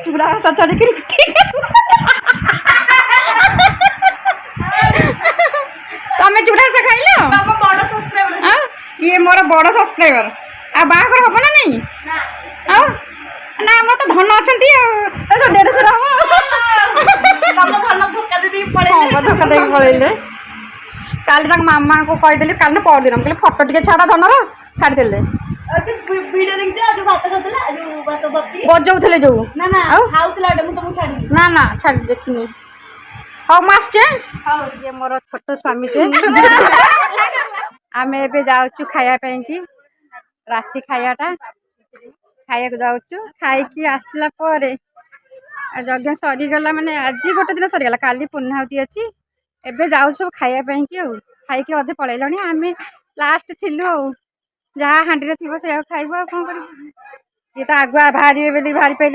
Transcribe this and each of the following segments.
पूरा सच्चा लेकिन तमें चूड़ा से खाइल ये मोर बड़ सब्सक्राइबर आ बाहर हम ना नहीं ना आम तो धन अच्छा 150 धोखा दे पड़े काली मामा को कहीदेली काल परदिन कहले फटो टे छाड़ा धनर छाड़देले बजाऊे जो ना ना छाड़ देखनी हाँ मुझे ये मोर छोट स्वामी टे आम ए जाऊँ खायापी कि राति खायाटा खाया जाऊँ खाई आसला यज्ञ सरीगला माने आज गोटे दिन सरीगला काली पूर्णाहुति अच्छी एबे जाऊ सब खायापी कि खाई अधे पलैल आम लास्ट थिलु जहाँ हाँडी थी से खाइबू आ कौन कर ये तो आगुआ बाहर बाहरी पारे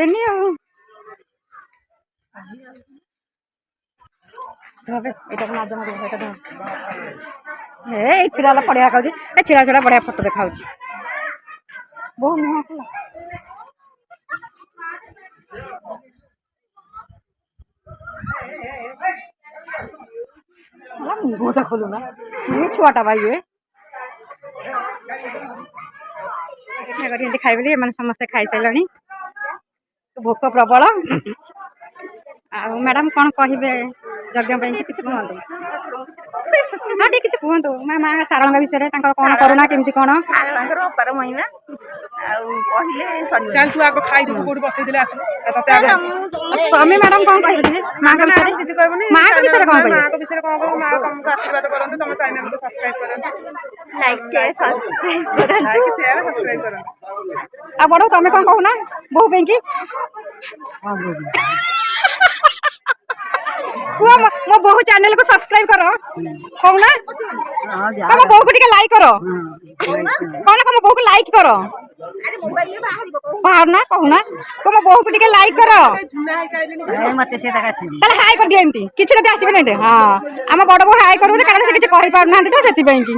ये छिड़ा पड़िया खाऊँ छिड़ा छिड़ा बढ़िया फोटो देखा बहुत मुह मुहटा खोलू ना ये छुआटा भाई ये खाइबे समस्ते खाई सारे भोक प्रबल मैडम कौन कहे यज्ञ किसी कहतु हाँ ठीक किसी कहतु माँ सारंगा विषय कौन करुणा केमती कौन अपार महिमा कहले तू आग खाई तमें मैडम कौन कह माँ का विषय माँ का विषय कौन माँ का विषय कौन माँ तुमको आशीर्वाद करते तुम चैनल को सब्सक्राइब करते लाइक शेयर सब्सक्राइब करते आ बड़ तमें कौन कहूना बहु बेंकी मो बहु चैनल को सब्सक्राइब करो कहूना तुम बहु को टिके लाइक करो कौन तुम बहु को लाइक करो बाहर ना कहूना तुम बहु को टिके लाइक करो मत से ताले हाई कर दिया एमती किछि नते आसीबे नै हां हम बड़ बहु हाई करू कारण से किछि कहि पार ना तो सेति पई की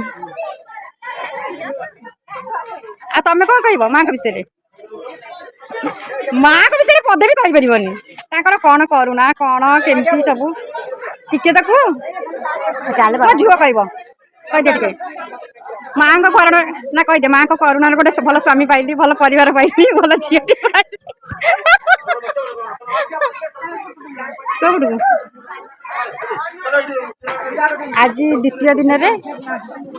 आ तमे कोन कहबो मां के विषय रे माँ को विषय पदे भी कही पारनी कौन करुणा कौन केमती सब टिके तक झुआ कह कहीदे टे माँ को करुणा ना कहीदे माँ को करुणा गोटे भल स्वामी पाइली भल परिवार पाइली भल झील कौटू आज द्वितीय दिन में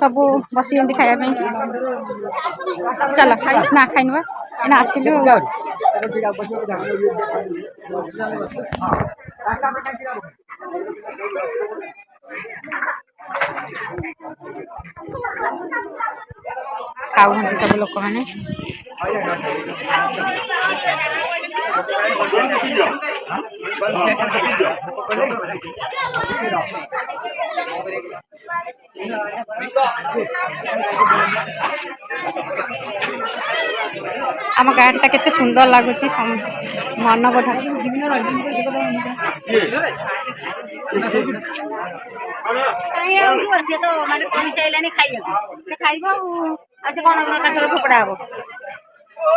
सब बस खायापी चल ना खाइनुआ ना आसिलु खाऊ सब लोक मैंने आम गाड़ी टा केते सुंदर लगुच मन बोधा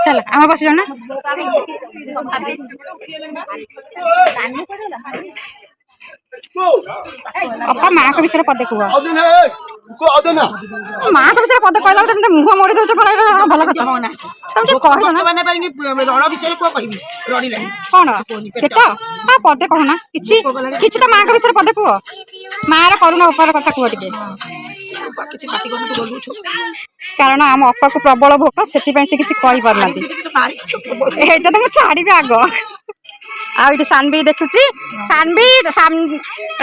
चल आम बस जाऊ ना अपा माँ को विषय पदे कह माँ को विषय पदे कहला मुह मोड़ी दौ भल कथा कौन पेट हाँ पदे कहना कि तो माँ को विषय पदे कह माँ करुणा उपार कथा कह टे कारण आम अपा को प्रबल भोक से किसी कही पारना तो मुझे छाड़ी आग आठ सानवी देखुची सानवी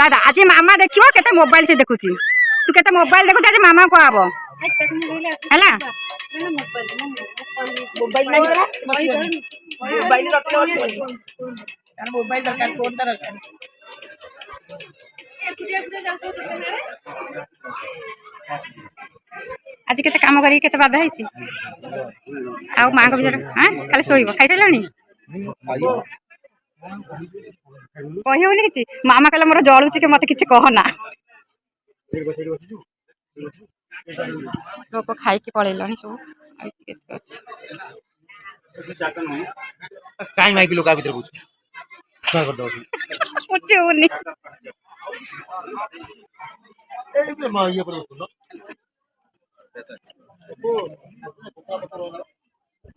आज मामा देखो केते मोबाइल से देखुची तू केते मोबाइल देखु आज मामा को आबो हैला मोबाइल नहीं करा मोबाइल रखले यार मोबाइल दरकार फोन दरकार आज केते काम करी केते बाधा ହେଇଛି ଆଉ ମାଙ୍କ ବିଷୟରେ ଖାଲି ଶୋଇବ ଖାଇସାରିଲାଣି କହି ହଉନି କିଛି ମାମା କହିଲା ମୋର ଜଳୁଛି କି ମତେ କିଛି କହନା ଲୋକ ଖାଇକି ପଳେଇଲାଣି ସବୁ କାଇଁ ମାଇକି ଲୋକ ଭିତରେ ବୁଝୁନି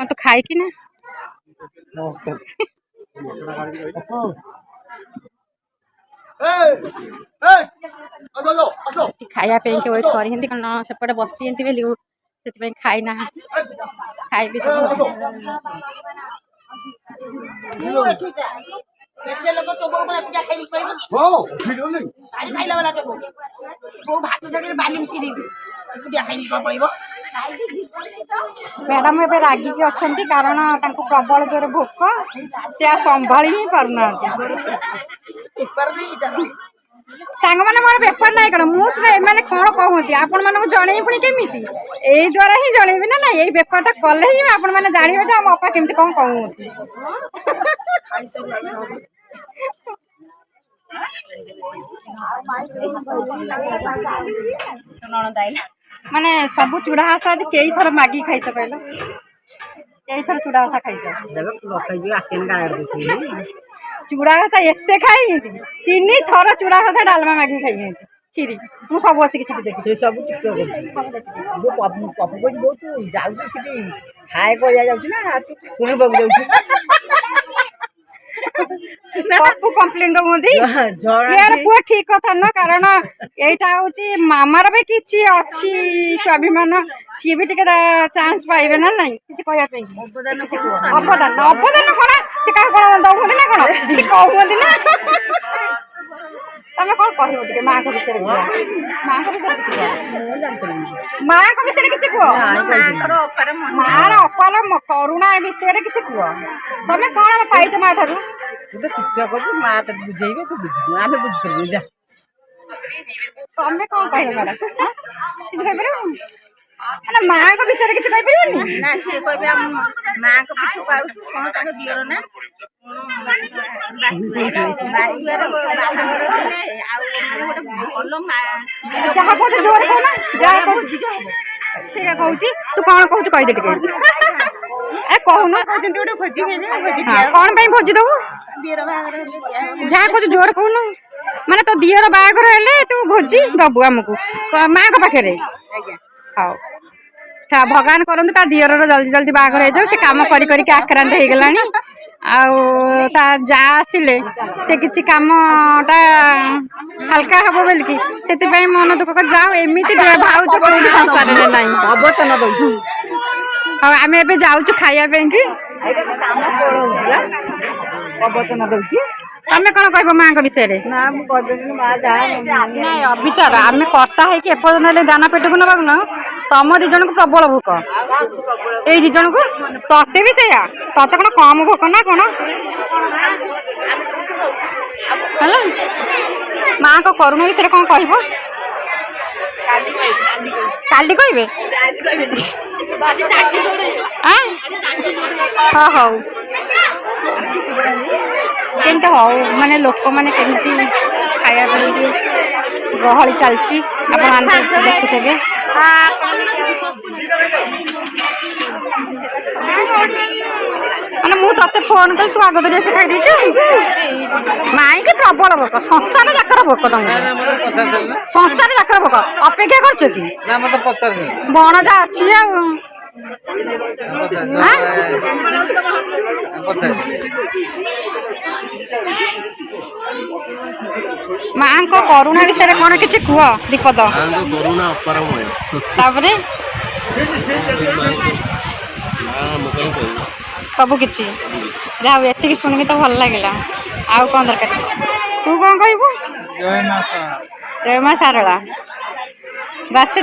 तो खाई कि ना खाया पे वेट करते कौन सेपटे बसी बोली से खाई ना खाई भी मैडम ए रागिकी अच्छा कारण प्रबल जोर भोक से संभाली ही पारना सांग मैंने मोर बेपार ना कौन मुझे मैंने कौन कहते आपण मानक जन पुणी केमी यही द्वारा ही जनइबी ना ना यही बेपारटा कले ही आपण मैंने जानवे जो आम अपा केमती कौन कहते माने सब चूड़ा हासा आज कई थर मागी खाई कहल कई थर चूड़ा हासा खाई चूड़ा घसा एत खाई 3 थर चूड़ा घसा डालमा मागी खाई खीरी मु सब बस देखी सब पप्पू कंप्लेन दउंदी यार पुआ ठीक कथा न कारण एटा होची मामार भी किछि अछि स्वाभिमान सी भी टिके चांस पाइबे ना नहीं किछि कहया पे अवदान अवदान कोन से का कोन दउंदी ना कोन से कहउंदी ना तमे कोन कहयो टिके मां को विषय मां को विषय मां को विषय किछि को मार अपार करुणा विषय किछि को तमे कोन पाइछ मा थारु तू तो टिकटॉक कर मां तो बुझेइबे तू बुझ आमे बुझ कर जा तमे कोन कहले मारा किछ कहबे ना मां को विषय किछ कहि परिबनी ना से कहबे मां को पुछु पाउ कोन ताके दियर ना जहाँ को जोर को ना जहाँ को से कहूँ तू कौन कहूँ कही दे टिके ए कहून गोटे भोजी भोजी कौन पे भोजी दबू जहाँ कुछ जोर कहून माने तो दियर बागर हेले तू भोजी दबू आमको माँ को पाखे हाँ भगवान करंतु ता दियर जल्दी जल्दी बागर हो जाऊ से काम करी करी आक्रांत हो गलानी ता जा आसिले से किछि कामटा हल्का हबो बोलकी सेति मन दुख कर जाओ एमिति भाउज को संसार में नहीं अवचन दउ आम ए जाऊँ खाया कि अवचन दउची तमें कौन कह माँ विषय ना विचार आम कर्ता है एपर्तन दाना पेट को नवा न तुम दिजन को प्रबल भोक ये दिजन को ते भी से ते कौन कम भोक ना कौन है माँ को करुणा विषय कौन कह काली कहे हाँ हौ केमती हौ माने लोक मैंने केमती खाया गहली चलती आप देखुथे मैंने मुझे फोन कल तू आग दरिया से खाई माई के प्रबल भोक संसार जाकर भोक तुम संसार जाकर भोक अपेक्षा कर बणजा अच्छी माँ को करुणा विषय कौन कि कह दीपद सब किसी जहाँ ये शुणिकी तो भल लगे आउ कौन दरकार तू कौन कहबू जय माँ सारला बस से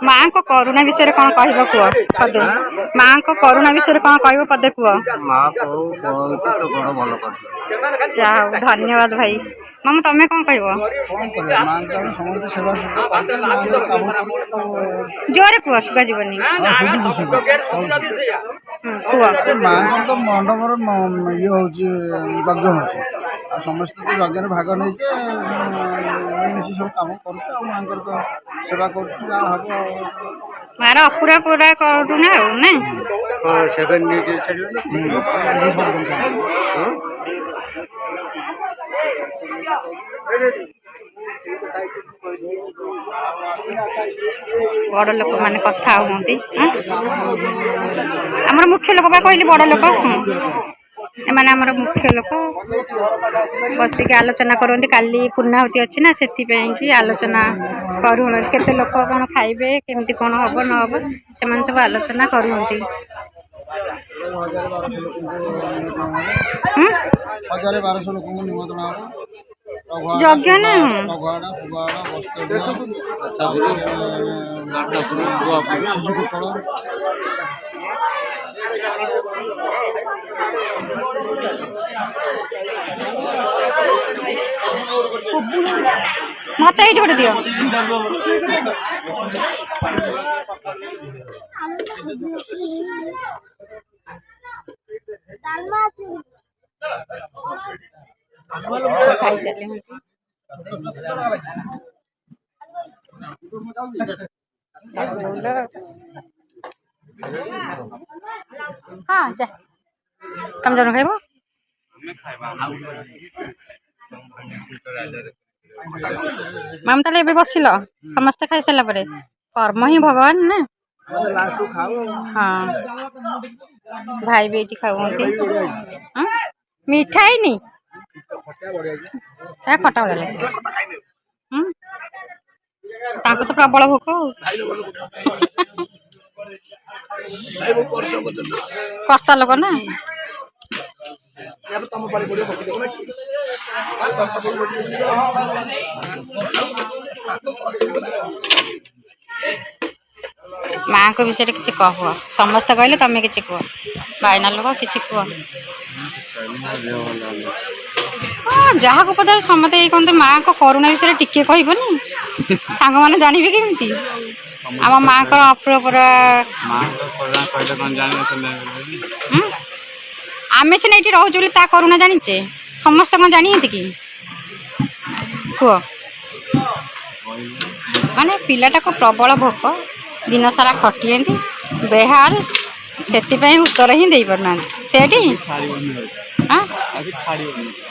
माँ को କରୁଣା ବିଷୟରେ କ'ଣ କହିବ କୁହ ପଦେ? ମାଙ୍କ କରୁଣା ବିଷୟରେ କ'ଣ କହିବ ପଦେ କୁହ? ଯାହା ହଉ ଧନ୍ୟବାଦ ଭାଇ। ମାମୁଁ ତମେ କ'ଣ କହିବ? ଜୋରେ କୁହ, ଶୁଭାଯିବନି। କୁହ। ମାଙ୍କର ତ ମଣ୍ଡପର ଇଏ ହେଉଛି ଯଜ୍ଞ ହେଉଛି, ଆଉ ସମସ୍ତେ ତ ଯଜ୍ଞରେ ଭାଗ ନେଇକି ମିଳିମିଶି ସବୁ କାମ କରୁଛୁ, ଆଉ ମାଙ୍କର ତ ସେବା କରୁଛୁ ଯାହା ହବ। ମାର ଅପୁରା ପୁରା କରୁନା ଆଉ ନା? ବଡ଼ ଲୋକମାନେ କଥା ହୁଅନ୍ତି। ଆମର ମୁଖ୍ୟ ଲୋକ ବା କହିଲି, ବଡ଼ ଲୋକ। ଏମାନେ ଆମର ମୁଖ୍ୟ ଲୋକ ବସିକି ଆଲୋଚନା କରନ୍ତି। କାଲି ପୂର୍ଣ୍ଣାହୁତି ଅଛି ନା, ସେଥିପାଇଁ କି ଆଲୋଚନା କରୁଛନ୍ତି। କେତେ ଲୋକ କ'ଣ ଖାଇବେ, କେମିତି କ'ଣ ହବ ନ ହବ, ସେମାନେ ସବୁ ଆଲୋଚନା କରୁଛନ୍ତି। 1000-1200 ଲୋକଙ୍କୁ ନିମନ୍ତ୍ରଣ ହବ। ଯଜ୍ଞ ନା ମତେ ଏଇଠି ଗୋଟେ ଦିଅ। ହଁ ଯା, ତମେ ଜଣ ଖାଇବ? ମାମ ତାହେଲେ ଏବେ ବସିଲ ସମସ୍ତେ ଖାଇସାରିଲା ପରେ? କର୍ମ ହିଁ ଭଗବାନ ନା। ହଁ ଭାଇ ବି ଏଇଠି ଖାଉଛନ୍ତି। ମିଠା ହେଇନି, ଖଟା ଭଳିଆ ଲାଗେ। ତାଙ୍କୁ ତ ପ୍ରବଳ ଭୋକ। କର୍ତ୍ତା ଲୋକ ନା। ମାଙ୍କ ବିଷୟରେ କିଛି କହ। ସମସ୍ତେ କହିଲେ ତମେ କିଛି କୁହ। ବାଇନା ଲୋକ କିଛି କୁହ। ଯାହାକୁ ପଚାରେ ସମସ୍ତେ ଏଇ କହନ୍ତି ମାଙ୍କ କରୁଣା ବିଷୟରେ ଟିକେ କହିବନି, ସାଙ୍ଗମାନେ ଜାଣିବେ କେମିତି? ଆମ ମାଙ୍କର ଅପରପରା ଆମେ ସିନା ଏଇଠି ରହୁଛୁ ବୋଲି ତା କରୁଣା ଜାଣିଛେ, ସମସ୍ତେ କ'ଣ ଜାଣିଛନ୍ତି କି? କୁହ। ମାନେ ପିଲାଟାକୁ ପ୍ରବଳ ଭୋକ, ଦିନ ସାରା ଖଟିଛନ୍ତି, ବେହାର, ସେଥିପାଇଁ ଉତ୍ତର ହିଁ ଦେଇପାରୁନାହାନ୍ତି। ସେଠି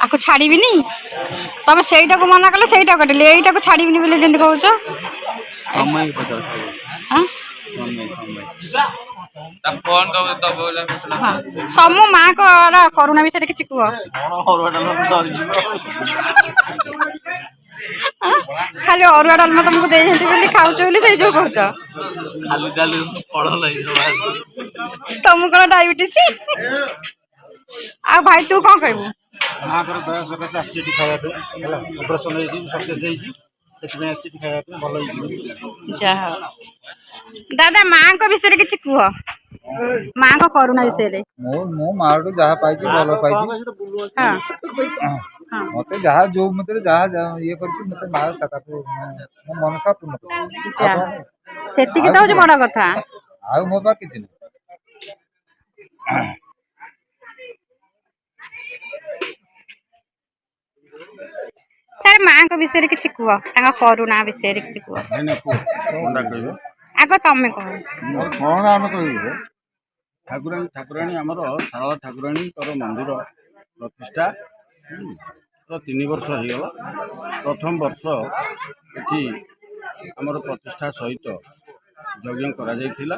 ଆକୁ ଛାଡ଼ିବିନି, ତମେ ସେଇଟାକୁ ମନା କଲେ ସେଇଟା କଟିଲି, ଏଇଟାକୁ ଛାଡ଼ିବିନି ବୋଲି କେମିତି କହୁଛ? ସମୁ ମାଙ୍କ କରୁଣା ବିଷୟରେ କିଛି କୁହ। ଖାଲି ଅରୁଆ ଡାଲମା ତମକୁ ଦେଇଛନ୍ତି ବୋଲି ଖାଉଛ ବୋଲି ସେଇ ଯୋଉ କହୁଛ। ତମକୁ କ'ଣ ଡାଇବେଟିସ? ଆଉ ଭାଇ ତୁ କ'ଣ କହିବୁ? ମାଙ୍କର ଦୟା ସକାଶେ ଆସିଛି ଏଠି ଖାଇବା ପାଇଁ, ହେଲା। ଅପରେସନ ହେଇଛି, ସକ୍ସେସ୍ ହେଇଛି, ସେଥିପାଇଁ ଆସିଛି ଏଠି ଖାଇବା ପାଇଁ, ଭଲ ହେଇଛି। ଯାହା ଦାଦା ମାଙ୍କ ବିଷୟରେ କିଛି କୁହ, ମାଙ୍କ କରୁଣା ବିଷୟରେ। ମୁଁ ମାଠୁ ଯାହା ପାଇଛି ଭଲ ପାଇଛି। ମତେ ଯାହା ଯୋଉ ମତରେ ଯାହା ଇଏ କରିଛି, ମତେ ମା ତାକୁ ମୋ ମନସା ପୂର୍ଣ୍ଣ କରିଛି। ସେତିକି ତ ହଉଛି ବଡ କଥା। ଆଉ ମୋ ପାଖ କିଛି ନାହିଁ। ସାର୍ ମାଙ୍କ ବିଷୟରେ କିଛି କୁହ, ତାଙ୍କ କରୁଣା ବିଷୟରେ କିଛି କୁହ। ଆଗ ତମେ କହ। କ'ଣ ଆମେ କହିବୁ? ଠାକୁରାଣୀ ଆମର ଶାରଳା ଠାକୁରାଣୀଙ୍କର ମନ୍ଦିର ପ୍ରତିଷ୍ଠା 3 ବର୍ଷ ହେଇଗଲା। ପ୍ରଥମ ବର୍ଷ ଏଠି ଆମର ପ୍ରତିଷ୍ଠା ସହିତ ଯଜ୍ଞ କରାଯାଇଥିଲା।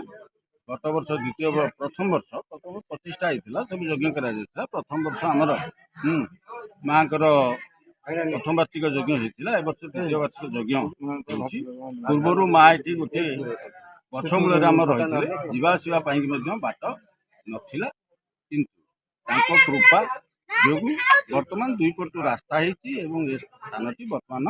ଗତ ବର୍ଷ ପ୍ରଥମ ବର୍ଷ ପ୍ରତିଷ୍ଠା ହେଇଥିଲା, ସବୁ ଯଜ୍ଞ କରାଯାଇଥିଲା। ପ୍ରଥମ ବର୍ଷ ଆମର ମାଙ୍କର ପ୍ରଥମ ବାର୍ଷିକ ଯଜ୍ଞ ହେଇଥିଲା। ଏ ବର୍ଷ ଦ୍ୱିତୀୟ ବାର୍ଷିକ ଯଜ୍ଞ ହେଉଛି। ପୂର୍ବରୁ ମା ଏଠି ଗୋଟିଏ ଗଛ ମୂଳରେ ଆମର ରହିଥିଲେ, ଯିବା ଆସିବା ପାଇଁକି ମଧ୍ୟ ବାଟ ନଥିଲା, କିନ୍ତୁ ତାଙ୍କ କୃପା ଯୋଗୁଁ ବର୍ତ୍ତମାନ 2 ପଟୁ ରାସ୍ତା ହେଇଛି ଏବଂ ଏ ସ୍ଥାନଟି ବର୍ତ୍ତମାନ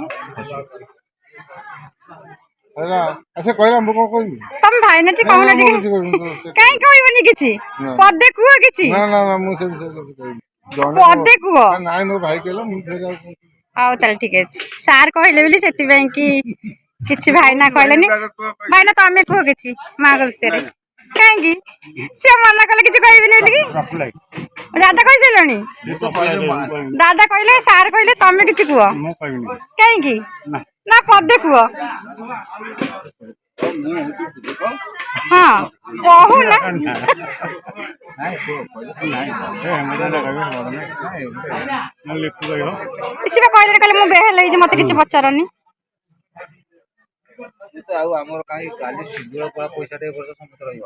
ସେ କହିଲା ମୁଁ କଣ କହିବି? ତମେ ଭାଇନା ଟିକେ କହୁନ ଟିକେ। କାଇଁ କହିବନି କିଛି? ପଦେ କୁହ କିଛି। ନା ନା ନା ମୁଁ ସେ ବିଷୟରେ କିଛି କହିବି। ପଦେ କୁହ। ନାଇଁ ମୋ ଭାଇ କହିଲା ମୁଁ ଫେର ଆଉ କଣ କହିବି। ହଉ ତାହେଲେ ଠିକ ଅଛି। ସାର୍ କହିଲେ ବୋଲି ସେଥିପାଇଁ କି କିଛି ଭାଇନା କହିଲେନି। ଭାଇନା ତମେ କୁହ କିଛି ମାଙ୍କ ବିଷୟରେ। କାହିଁକି ସେ ମନା କଲେ କିଛି କହିବିନି ବୋଲି? ଦାଦା କହିସାରିଲଣି? ଦାଦା କହିଲେ, ସାର୍ କହିଲେ, ତମେ କିଛି କୁହ। କାହିଁକି ନା ପଦେ କୁହ। ହଁ କହୁନା। ସିଏ କହିଲେ ମୁଁ ବେହେଲ ହେଇଛି ମତେ କିଛି ପଚାରନି। ଆଉ ଆମର କାହିଁ କାଲି ସୁଦୂର ପଳା ପଇସା ଟେ ବର୍ଷ ସମସ୍ତେ ରହିବ।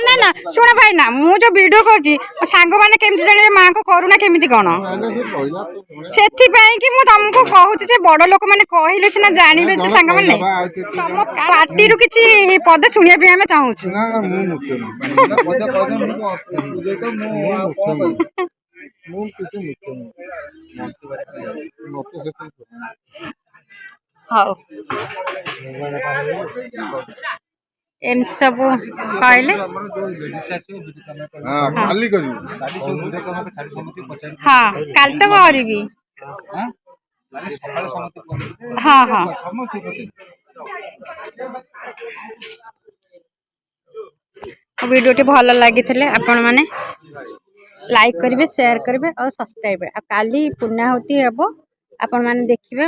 ନା ନା ଶୁଣ ଭାଇନା, ମୁଁ ଯୋଉ ଭିଡିଓ କରୁଛି ମୋ ସାଙ୍ଗମାନେ କେମିତି ଜାଣିବେ ମାଙ୍କ କରୁଣା କେମିତି କଣ? ସେଥିପାଇଁ କି ମୁଁ ତମକୁ କହୁଛି ଯେ ବଡ ଲୋକମାନେ କହିଲେ ସିନା ଜାଣିବେ ଯେ ସାଙ୍ଗମାନେ। ତମ ପାଟିରୁ କିଛି ପଦେ ଶୁଣିବା ପାଇଁ ଆମେ ଚାହୁଁଛୁ। ମୁଁ କିଛି ମୁଖ୍ୟ ହଉ ଏମିତି ସବୁ କହିଲେ। କାଲି କରିବି। ହଁ କାଲି ତ କରିବି। ହଁ ହଁ ଭିଡ଼ିଓଟି ଭଲ ଲାଗିଥିଲେ ଆପଣମାନେ ଲାଇକ୍ କରିବେ, ସେୟାର କରିବେ ଆଉ ସବସ୍କ୍ରାଇବ। ଆଉ କାଲି ପୂର୍ଣ୍ଣାହୁତି ହେବ, ଆପଣମାନେ ଦେଖିବେ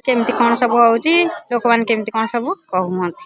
କେମିତି କଣ ସବୁ ହେଉଛି, ଲୋକମାନେ କେମିତି କଣ ସବୁ କହୁଛନ୍ତି।